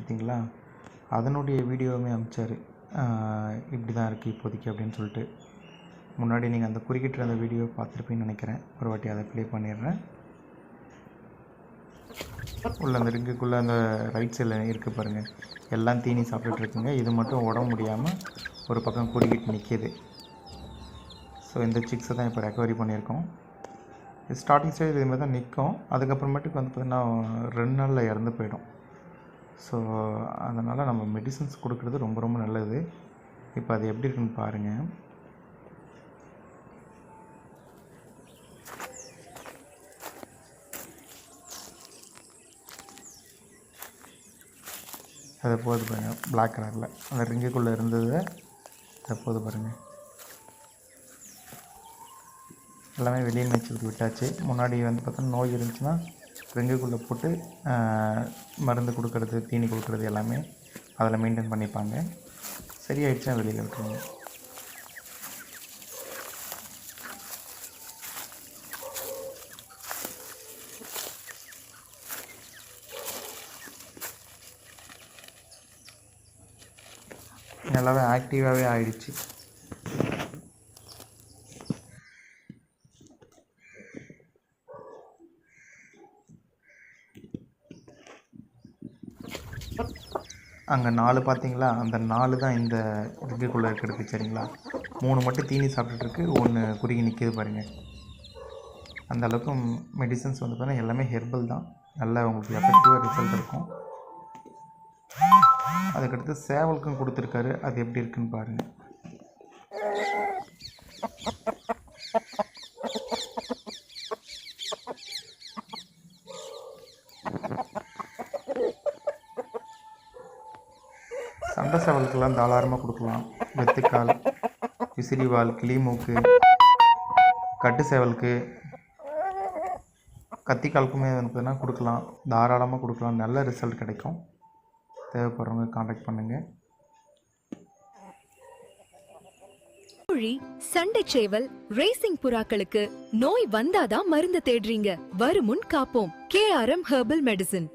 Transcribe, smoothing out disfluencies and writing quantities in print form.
பார்த்தீங்களா, அதனுடைய வீடியோவுமே அனுப்பிச்சார். இப்படி தான் இருக்குது இப்போதைக்கு அப்படின்னு சொல்லிட்டு. முன்னாடி நீங்கள் அந்த குறுக்கிட்டு அந்த வீடியோ பார்த்துருப்பீங்கன்னு நினைக்கிறேன். ஒரு வாட்டி அதை ப்ளே பண்ணிடுறேன். உள்ள அந்த ரிங்குக்குள்ளே அந்த ரைட் சைடில் இருக்குது பாருங்கள், எல்லாம் தீனி சாப்பிட்டுட்ருக்குங்க. இது மட்டும் உடம்பு முடியாமல் ஒரு பக்கம் குறுக்கிட்டு நிற்கிது. ஸோ இந்த சிக்ஸை தான் இப்போ ரெக்கவரி பண்ணியிருக்கோம். இது ஸ்டார்டிங் ஸ்டேஜ் இதுமாதிரி தான் நிற்கும். அதுக்கப்புறமேட்டுக்கு வந்து பார்த்திங்கன்னா 2 நாளில் இறந்து போயிடும். ஸோ அதனால் நம்ம மெடிசன்ஸ் கொடுக்குறது ரொம்ப ரொம்ப நல்லது. இப்போ அது எப்படி இருக்குன்னு பாருங்கள். அதை போது பாருங்கள், பிளாக் கலரில் அந்த ரிங்குக்குள்ளே இருந்தது. அதை போது பாருங்கள், எல்லாமே வெளியே மேய்ச்சலுக்கு விட்டாச்சு. முன்னாடி வந்து பார்த்தோன்னா நோய் இருந்துச்சுன்னா ரிங்குக்குள்ளே போட்டு மருந்து கொடுக்கறது, தீனி கொடுக்குறது எல்லாமே அதில் மெயின்டைன் பண்ணிப்பாங்க. சரியாயிடுச்சுன்னா வெளியில் விட்டுருவாங்க. நல்லாவே ஆக்டிவாகவே ஆயிடுச்சு. அங்கே 4 பார்த்தீங்களா, அந்த 4 தான் இந்த ரிங்குக்குள்ளே இருக்கிறது. சரிங்களா, 3 மட்டும் தீனி சாப்பிட்டுருக்கு, 1 குறுகி நிற்கிது பாருங்கள். அந்த அளவுக்கு மெடிசன்ஸ் வந்து பார்த்தீங்கன்னா எல்லாமே ஹெர்பல் தான். நல்லா உங்களுக்கு எஃபெக்டிவாக ரிசல்ட் இருக்கும். அதுக்கடுத்து சேவலுக்கும் கொடுத்துருக்காரு. அது எப்படி இருக்குன்னு பாருங்கள். சண்டை சேவலுக்கெல்லாம் தாராளமாக கொடுக்கலாம். வெத்துக்கால், விசிறிவால், கிளிமூக்கு, கட்டு சேவலுக்கு, கத்திக்காலுக்குமே வந்து பார்த்தீங்கன்னா கொடுக்கலாம். தாராளமாக கொடுக்கலாம். நல்ல ரிசல்ட் கிடைக்கும். தேவைப்படுறவங்க காண்டாக்ட் பண்ணுங்கள். கோழி, சண்டை சேவல், ரேசிங் புறாக்களுக்கு நோய் வந்தாதான் மருந்து தேடுறீங்க. வருமுன் காப்போம். KRM herbal medicine.